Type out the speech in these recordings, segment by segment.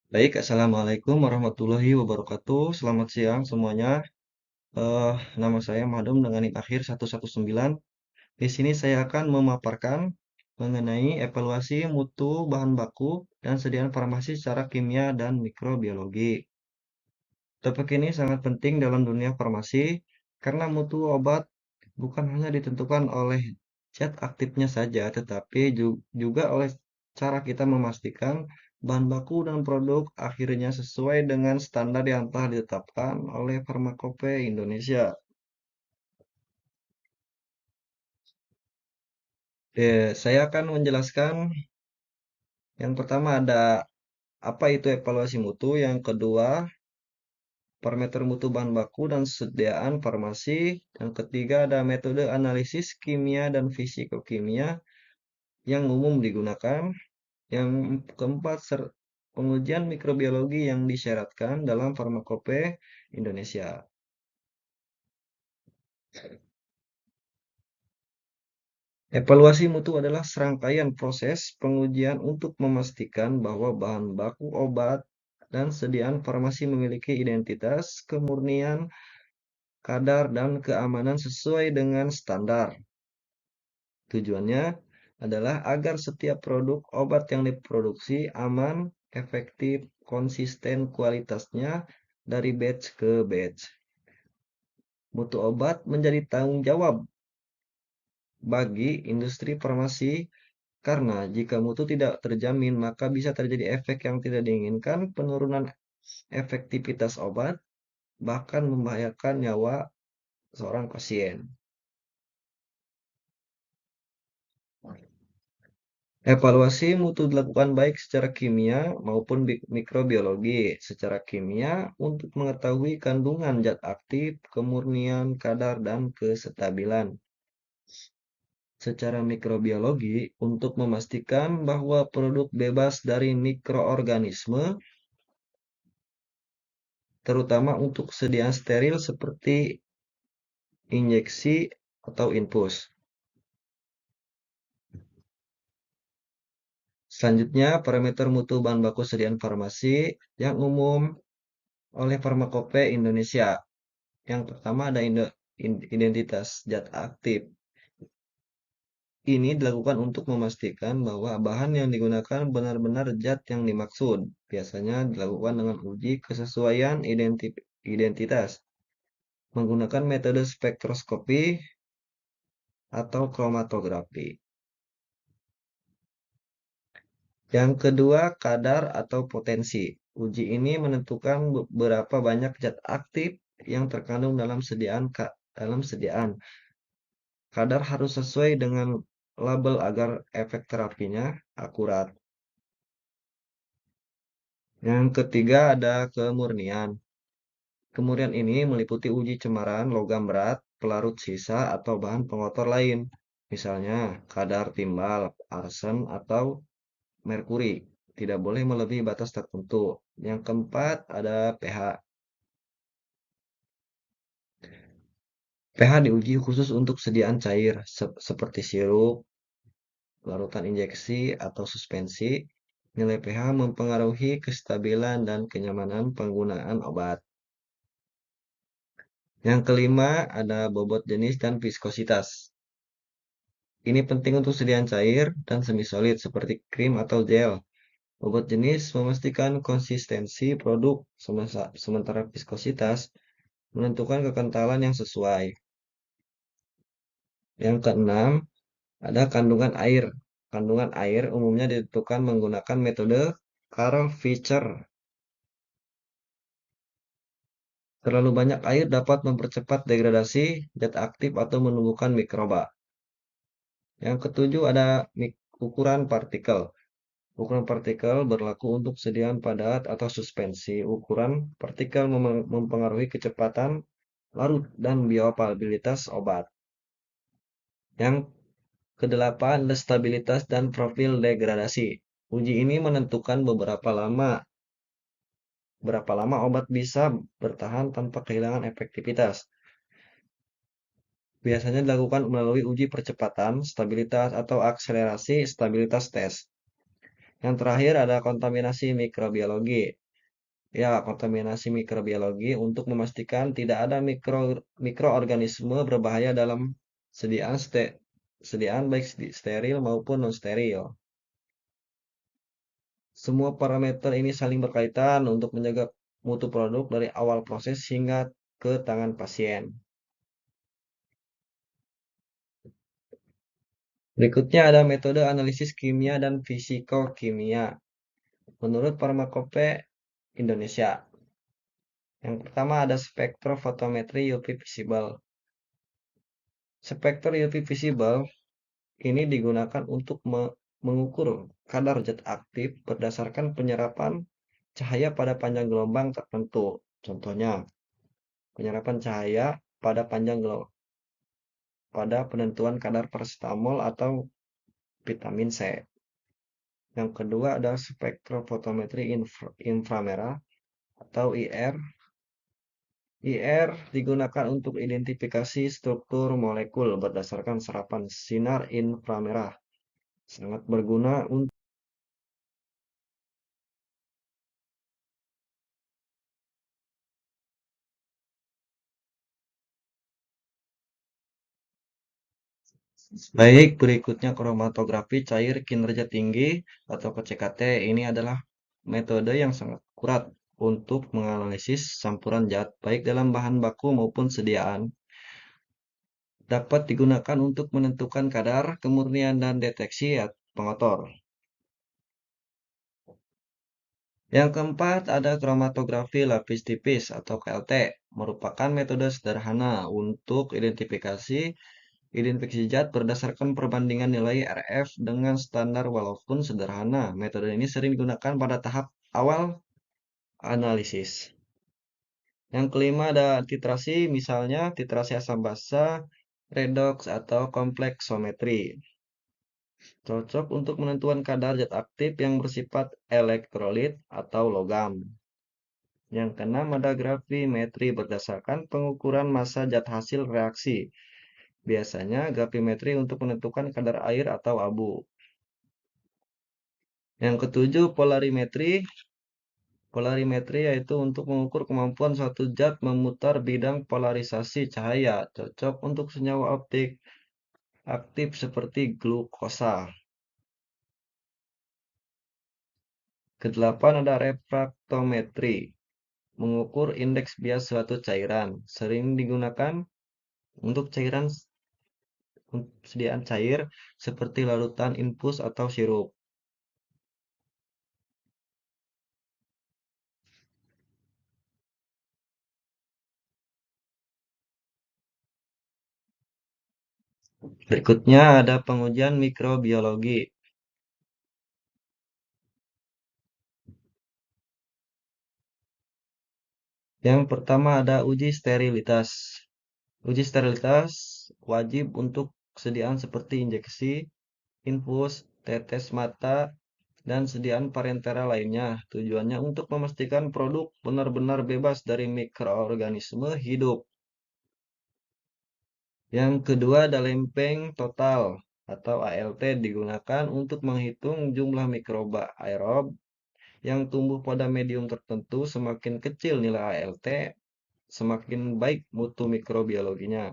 Baik, Assalamualaikum warahmatullahi wabarakatuh. Selamat siang semuanya. Nama saya Madum dengan NIK akhir 119. Di sini saya akan memaparkan mengenai evaluasi mutu bahan baku dan sediaan farmasi secara kimia dan mikrobiologi. Topik ini sangat penting dalam dunia farmasi karena mutu obat bukan hanya ditentukan oleh zat aktifnya saja, tetapi juga oleh cara kita memastikan bahan baku dan produk akhirnya sesuai dengan standar yang telah ditetapkan oleh Farmakope Indonesia. Saya akan menjelaskan yang pertama ada apa itu evaluasi mutu, yang kedua parameter mutu bahan baku dan sediaan farmasi, yang ketiga ada metode analisis kimia dan fisikokimia yang umum digunakan, yang keempat pengujian mikrobiologi yang disyaratkan dalam Farmakope Indonesia. Evaluasi mutu adalah serangkaian proses pengujian untuk memastikan bahwa bahan baku obat dan sediaan farmasi memiliki identitas, kemurnian, kadar, dan keamanan sesuai dengan standar. Tujuannya adalah agar setiap produk obat yang diproduksi aman, efektif, konsisten kualitasnya dari batch ke batch. Mutu obat menjadi tanggung jawab bagi industri farmasi karena jika mutu tidak terjamin maka bisa terjadi efek yang tidak diinginkan, penurunan efektivitas obat, bahkan membahayakan nyawa seorang pasien. Evaluasi mutu dilakukan baik secara kimia maupun mikrobiologi. Secara kimia untuk mengetahui kandungan zat aktif, kemurnian, kadar, dan kestabilan. Secara mikrobiologi untuk memastikan bahwa produk bebas dari mikroorganisme, terutama untuk sediaan steril seperti injeksi atau infus. Selanjutnya, parameter mutu bahan baku sediaan farmasi yang umum oleh Farmakope Indonesia. Yang pertama ada identitas zat aktif. Ini dilakukan untuk memastikan bahwa bahan yang digunakan benar-benar zat yang dimaksud. Biasanya dilakukan dengan uji kesesuaian identitas menggunakan metode spektroskopi atau kromatografi. Yang kedua, kadar atau potensi. Uji ini menentukan berapa banyak zat aktif yang terkandung dalam sediaan. Kadar harus sesuai dengan label agar efek terapinya akurat. Yang ketiga ada kemurnian. Kemurnian ini meliputi uji cemaran logam berat, pelarut sisa, atau bahan pengotor lain. Misalnya kadar timbal, arsen, atau merkuri. Tidak boleh melebihi batas tertentu. Yang keempat ada pH. pH diuji khusus untuk sediaan cair seperti sirup, larutan injeksi, atau suspensi. Nilai pH mempengaruhi kestabilan dan kenyamanan penggunaan obat. Yang kelima ada bobot jenis dan viskositas. Ini penting untuk sediaan cair dan semi solid seperti krim atau gel. Bobot jenis memastikan konsistensi produk, sementara viskositas menentukan kekentalan yang sesuai. Yang keenam, ada kandungan air. Kandungan air umumnya ditentukan menggunakan metode Karl-Fischer. Terlalu banyak air dapat mempercepat degradasi zat aktif atau menumbuhkan mikroba. Yang ketujuh ada ukuran partikel. Ukuran partikel berlaku untuk sediaan padat atau suspensi. Ukuran partikel mempengaruhi kecepatan larut dan bioavailabilitas obat. Yang kedelapan ada stabilitas dan profil degradasi. Uji ini menentukan berapa lama obat bisa bertahan tanpa kehilangan efektivitas. Biasanya dilakukan melalui uji percepatan, stabilitas, atau akselerasi stabilitas tes. Yang terakhir ada kontaminasi mikrobiologi. Ya, kontaminasi mikrobiologi untuk memastikan tidak ada mikroorganisme berbahaya dalam sediaan baik steril maupun non steril. Semua parameter ini saling berkaitan untuk menjaga mutu produk dari awal proses hingga ke tangan pasien. Berikutnya ada metode analisis kimia dan fisikokimia menurut Farmakope Indonesia. Yang pertama ada spektrofotometri UV visible. Spektrum UV visible ini digunakan untuk mengukur kadar zat aktif berdasarkan penyerapan cahaya pada panjang gelombang tertentu. Contohnya, penyerapan cahaya pada pada penentuan kadar paracetamol atau vitamin C. Yang kedua ada spektrofotometri inframerah atau IR. IR digunakan untuk identifikasi struktur molekul berdasarkan serapan sinar inframerah. Sangat berguna untuk baik, berikutnya kromatografi cair kinerja tinggi atau CKT. Ini adalah metode yang sangat akurat untuk menganalisis campuran zat baik dalam bahan baku maupun sediaan. Dapat digunakan untuk menentukan kadar, kemurnian, dan deteksi pengotor. Yang keempat ada kromatografi lapis tipis atau KLT, merupakan metode sederhana untuk identifikasi zat berdasarkan perbandingan nilai RF dengan standar walaupun sederhana. Metode ini sering digunakan pada tahap awal analisis. Yang kelima ada titrasi, misalnya titrasi asam basa, redox, atau kompleksometri. Cocok untuk menentukan kadar zat aktif yang bersifat elektrolit atau logam. Yang keenam ada gravimetri berdasarkan pengukuran massa zat hasil reaksi. Biasanya gravimetri untuk menentukan kadar air atau abu. Yang ketujuh polarimetri. Polarimetri yaitu untuk mengukur kemampuan suatu zat memutar bidang polarisasi cahaya, cocok untuk senyawa optik aktif seperti glukosa. Kedelapan ada refraktometri, mengukur indeks bias suatu cairan. Sering digunakan untuk sediaan cair seperti larutan infus atau sirup. Berikutnya ada pengujian mikrobiologi. Yang pertama ada uji sterilitas. Uji sterilitas wajib untuk sediaan seperti injeksi, infus, tetes mata, dan sediaan parentera lainnya. Tujuannya untuk memastikan produk benar-benar bebas dari mikroorganisme hidup. Yang kedua ada lempeng total atau ALT digunakan untuk menghitung jumlah mikroba aerob yang tumbuh pada medium tertentu. Semakin kecil nilai ALT, semakin baik mutu mikrobiologinya.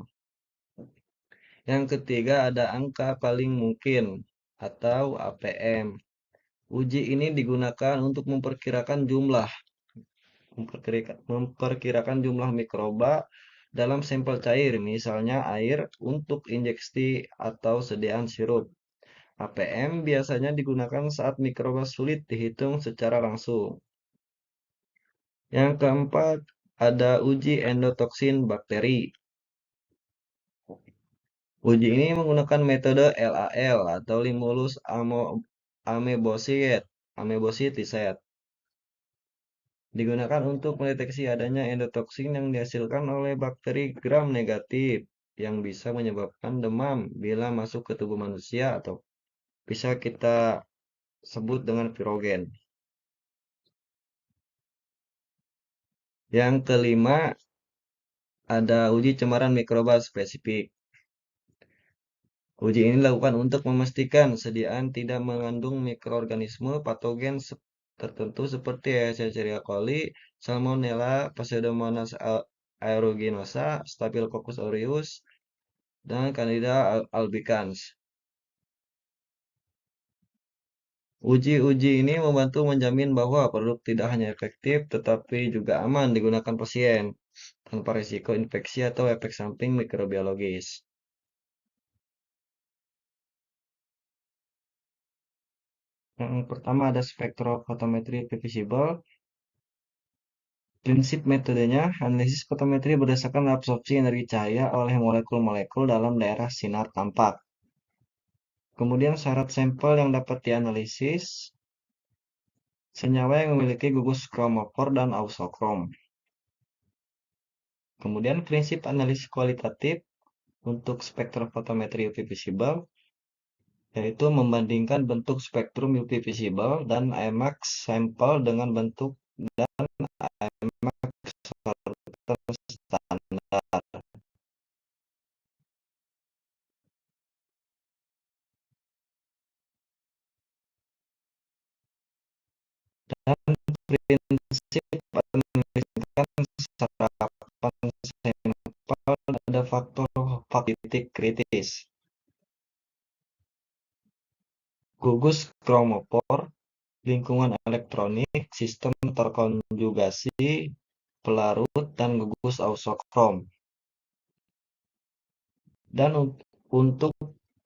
Yang ketiga ada angka paling mungkin atau APM. Uji ini digunakan untuk memperkirakan jumlah mikroba dalam sampel cair, misalnya air untuk injeksi atau sediaan sirup. APM biasanya digunakan saat mikroba sulit dihitung secara langsung. Yang keempat, ada uji endotoksin bakteri. Uji ini menggunakan metode LAL atau Limulus amebocyte. Digunakan untuk mendeteksi adanya endotoksin yang dihasilkan oleh bakteri gram negatif yang bisa menyebabkan demam bila masuk ke tubuh manusia atau bisa kita sebut dengan virogen. Yang kelima ada uji cemaran mikroba spesifik. Uji ini dilakukan untuk memastikan sediaan tidak mengandung mikroorganisme patogen tertentu seperti Escherichia coli, Salmonella, Pseudomonas aeruginosa, Staphylococcus aureus, dan Candida albicans. Uji-uji ini membantu menjamin bahwa produk tidak hanya efektif, tetapi juga aman digunakan pasien, tanpa risiko infeksi atau efek samping mikrobiologis. Yang pertama ada spektrofotometri visible. Prinsip metodenya, analisis fotometri berdasarkan absorpsi energi cahaya oleh molekul-molekul dalam daerah sinar tampak. Kemudian syarat sampel yang dapat dianalisis, senyawa yang memiliki gugus kromofor dan ausokrom. Kemudian prinsip analisis kualitatif untuk spektrofotometri UV visible, yaitu membandingkan bentuk spektrum UV visible dan IMAX sampel dengan bentuk dan IMAX standar. Dan prinsip menentukan serapan sampel ada faktor titik kritis. Gugus kromofor, lingkungan elektronik, sistem terkonjugasi, pelarut, dan gugus ausokrom. Dan untuk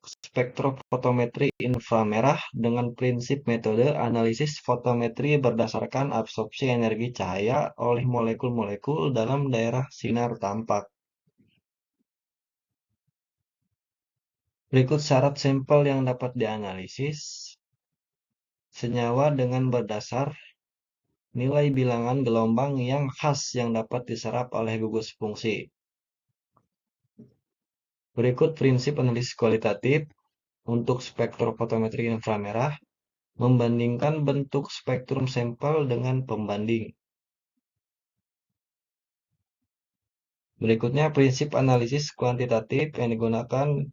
spektrofotometri inframerah dengan prinsip metode analisis fotometri berdasarkan absorpsi energi cahaya oleh molekul-molekul dalam daerah sinar tampak. Berikut syarat sampel yang dapat dianalisis. Senyawa dengan berdasar nilai bilangan gelombang yang khas yang dapat diserap oleh gugus fungsi. Berikut prinsip analisis kualitatif untuk spektrofotometri inframerah, membandingkan bentuk spektrum sampel dengan pembanding. Berikutnya prinsip analisis kuantitatif yang digunakan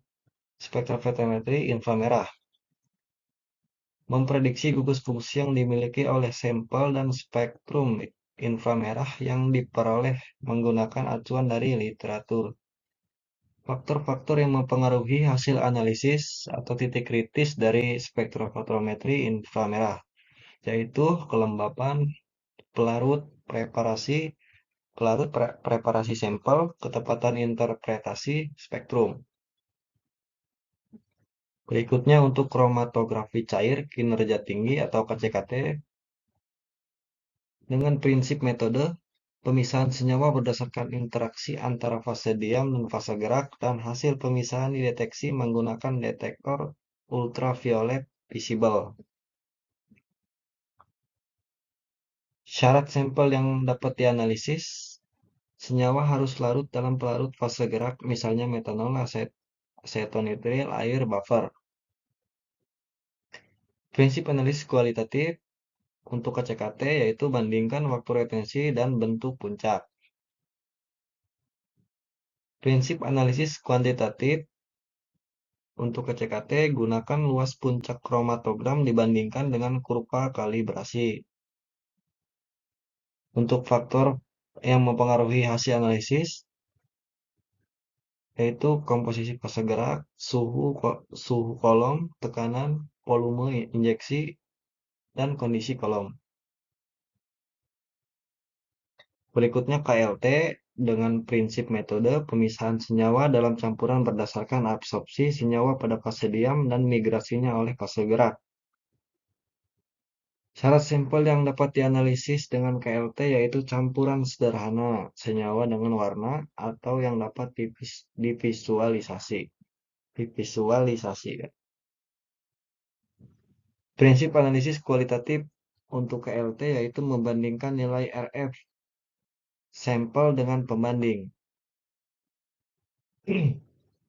spektrofotometri inframerah. Memprediksi gugus fungsi yang dimiliki oleh sampel dan spektrum inframerah yang diperoleh menggunakan acuan dari literatur. Faktor-faktor yang mempengaruhi hasil analisis atau titik kritis dari spektrofotometri inframerah, yaitu kelembapan, pelarut, preparasi sampel, ketepatan interpretasi spektrum. Berikutnya untuk kromatografi cair kinerja tinggi atau KCKT dengan prinsip metode pemisahan senyawa berdasarkan interaksi antara fase diam dan fase gerak dan hasil pemisahan dideteksi menggunakan detektor ultraviolet visible. Syarat sampel yang dapat dianalisis, senyawa harus larut dalam pelarut fase gerak, misalnya metanol, asetonitril, air, buffer. Prinsip analisis kualitatif untuk KCKT yaitu bandingkan waktu retensi dan bentuk puncak. Prinsip analisis kuantitatif untuk KCKT gunakan luas puncak kromatogram dibandingkan dengan kurva kalibrasi. Untuk faktor yang mempengaruhi hasil analisis yaitu komposisi fase gerak, suhu kolom, tekanan, volume injeksi, dan kondisi kolom. Berikutnya KLT dengan prinsip metode pemisahan senyawa dalam campuran berdasarkan absorpsi senyawa pada fase diam dan migrasinya oleh fase gerak. Syarat sampel yang dapat dianalisis dengan KLT yaitu campuran sederhana senyawa dengan warna atau yang dapat divisualisasi. Prinsip analisis kualitatif untuk KLT yaitu membandingkan nilai RF sampel dengan pembanding.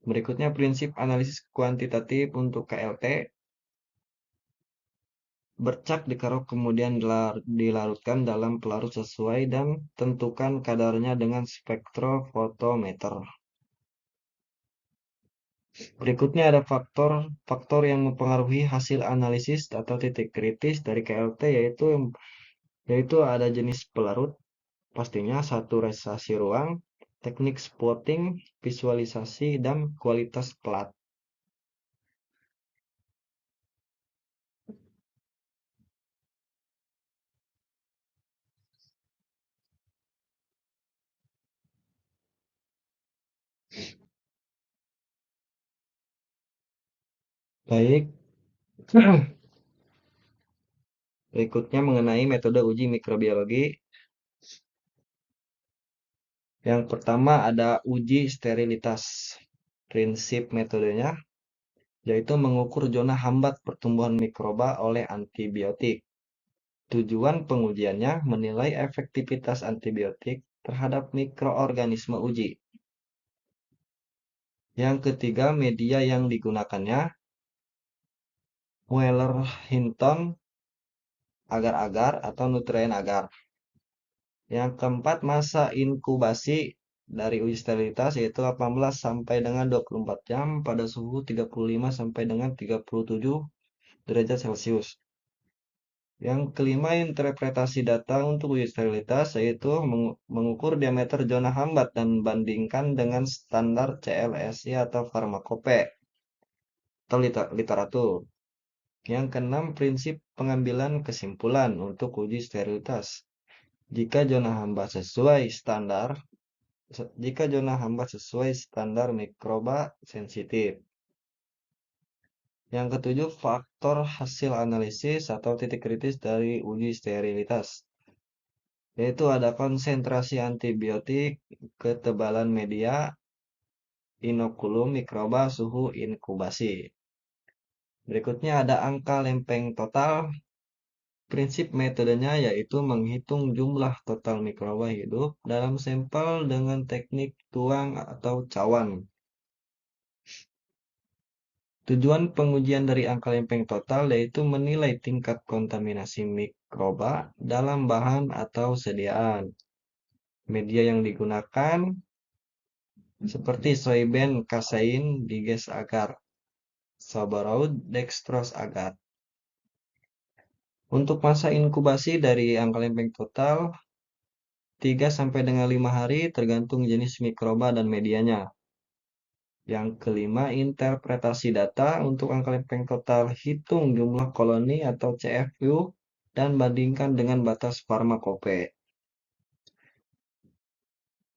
Berikutnya prinsip analisis kuantitatif untuk KLT. Bercak dikerok kemudian dilarutkan dalam pelarut sesuai dan tentukan kadarnya dengan spektrofotometer. Berikutnya ada faktor yang mempengaruhi hasil analisis atau titik kritis dari KLT, yaitu ada jenis pelarut, pastinya saturisasi ruang, teknik spotting, visualisasi, dan kualitas plat. Baik, berikutnya mengenai metode uji mikrobiologi. Yang pertama ada uji sterilitas. Prinsip metodenya yaitu mengukur zona hambat pertumbuhan mikroba oleh antibiotik. Tujuan pengujiannya menilai efektivitas antibiotik terhadap mikroorganisme uji. Yang ketiga, media yang digunakannya Mueller-Hinton agar-agar atau nutrien agar. Yang keempat, masa inkubasi dari uji sterilitas yaitu 18 sampai dengan 24 jam pada suhu 35 sampai dengan 37 derajat Celcius. Yang kelima, interpretasi data untuk uji sterilitas yaitu mengukur diameter zona hambat dan bandingkan dengan standar CLSI atau farmakope atau literatur. Yang keenam, prinsip pengambilan kesimpulan untuk uji sterilitas. Jika zona hambat sesuai standar, mikroba sensitif. Yang ketujuh, faktor hasil analisis atau titik kritis dari uji sterilitas, yaitu ada konsentrasi antibiotik, ketebalan media, inokulum mikroba, suhu inkubasi. Berikutnya ada angka lempeng total. Prinsip metodenya yaitu menghitung jumlah total mikroba hidup dalam sampel dengan teknik tuang atau cawan. Tujuan pengujian dari angka lempeng total yaitu menilai tingkat kontaminasi mikroba dalam bahan atau sediaan. Media yang digunakan seperti soybean kasein diges agar, sauerkraut dextrose agar. Untuk masa inkubasi dari angka lempeng total 3 sampai dengan 5 hari tergantung jenis mikroba dan medianya. Yang kelima, interpretasi data untuk angka lempeng total, hitung jumlah koloni atau CFU dan bandingkan dengan batas farmakope.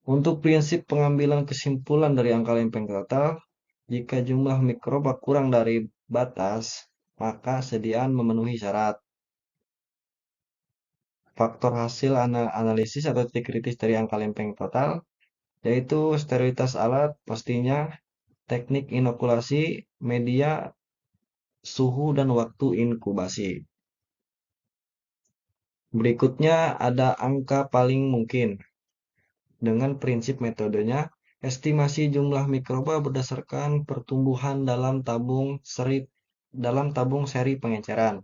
Untuk prinsip pengambilan kesimpulan dari angka lempeng total, jika jumlah mikroba kurang dari batas, maka sediaan memenuhi syarat. Faktor hasil analisis atau titik kritis dari angka lempeng total, yaitu sterilitas alat, pastinya teknik inokulasi, media, suhu, dan waktu inkubasi. Berikutnya ada angka paling mungkin. Dengan prinsip metodenya, estimasi jumlah mikroba berdasarkan pertumbuhan dalam tabung seri pengenceran.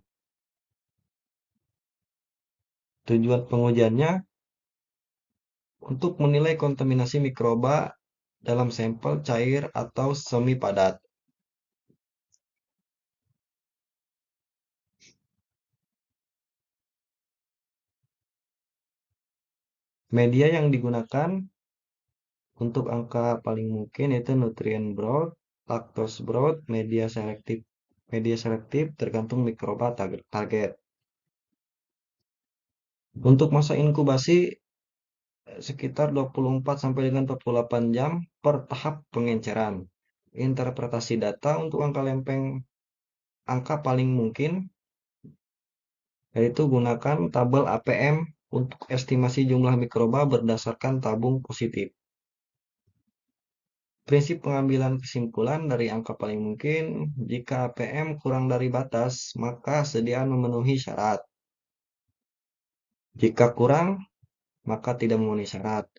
Tujuan pengujiannya untuk menilai kontaminasi mikroba dalam sampel cair atau semi padat. Media yang digunakan untuk angka paling mungkin yaitu nutrien broth, lactose broth, media selektif tergantung mikroba target. Untuk masa inkubasi sekitar 24 sampai dengan 48 jam per tahap pengenceran. Interpretasi data untuk angka paling mungkin yaitu gunakan tabel APM untuk estimasi jumlah mikroba berdasarkan tabung positif. Prinsip pengambilan kesimpulan dari angka paling mungkin, jika APM kurang dari batas, maka sediaan memenuhi syarat. Jika kurang, maka tidak memenuhi syarat.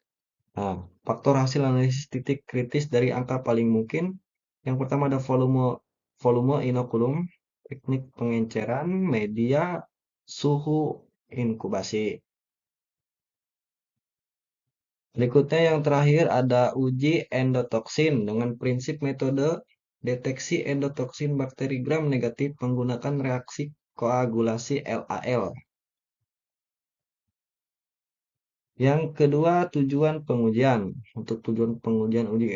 Nah, faktor hasil analisis titik kritis dari angka paling mungkin, yang pertama ada volume inokulum, teknik pengenceran, media, suhu inkubasi. Berikutnya yang terakhir ada uji endotoksin dengan prinsip metode Deteksi endotoksin bakteri gram negatif menggunakan reaksi koagulasi LAL. Yang kedua, tujuan pengujian. Untuk tujuan pengujian uji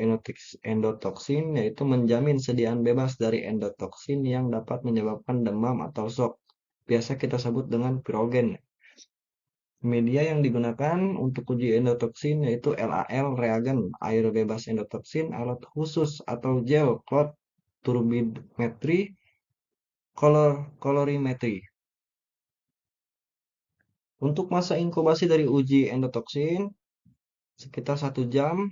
endotoksin yaitu menjamin sediaan bebas dari endotoksin yang dapat menyebabkan demam atau shock. Biasa kita sebut dengan pirogen. Media yang digunakan untuk uji endotoksin yaitu LAL reagen, air bebas endotoksin, alat khusus atau gel cloth, turbidometri, kolorimetri. Untuk masa inkubasi dari uji endotoksin sekitar 1 jam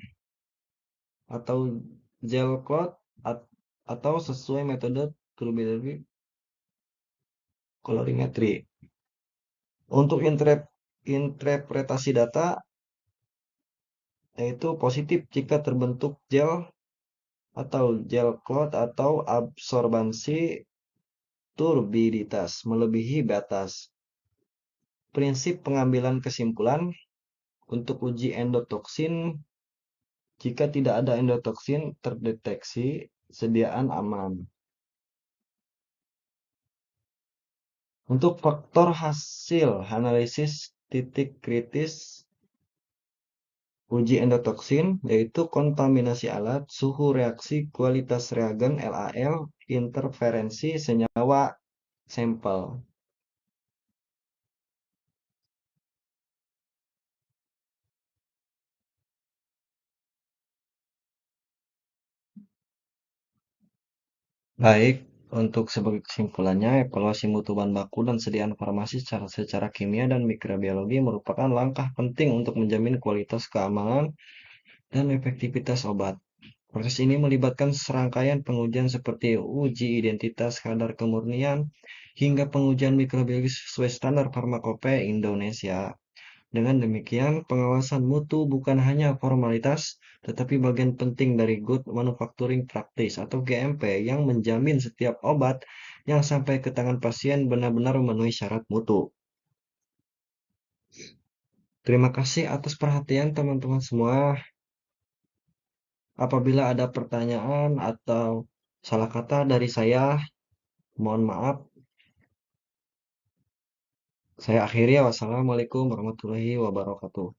atau gel cloth atau sesuai metode turbidometri kolorimetri. Untuk interpretasi data yaitu positif jika terbentuk gel atau gel cloth atau absorbansi turbiditas melebihi batas. Prinsip pengambilan kesimpulan untuk uji endotoksin, jika tidak ada endotoksin terdeteksi, sediaan aman. Untuk faktor hasil analisis titik kritis uji endotoksin, yaitu kontaminasi alat, suhu reaksi, kualitas reagen LAL, interferensi senyawa sampel. Baik, untuk sebagai kesimpulannya, evaluasi mutu bahan baku dan sediaan farmasi secara kimia dan mikrobiologi merupakan langkah penting untuk menjamin kualitas, keamanan, dan efektivitas obat. Proses ini melibatkan serangkaian pengujian seperti uji identitas kadar kemurnian hingga pengujian mikrobiologi sesuai standar farmakope Indonesia. Dengan demikian, pengawasan mutu bukan hanya formalitas, tetapi bagian penting dari Good Manufacturing Practice atau GMP yang menjamin setiap obat yang sampai ke tangan pasien benar-benar memenuhi syarat mutu. Terima kasih atas perhatian teman-teman semua. Apabila ada pertanyaan atau salah kata dari saya, mohon maaf. Saya akhiri. Wassalamualaikum warahmatullahi wabarakatuh.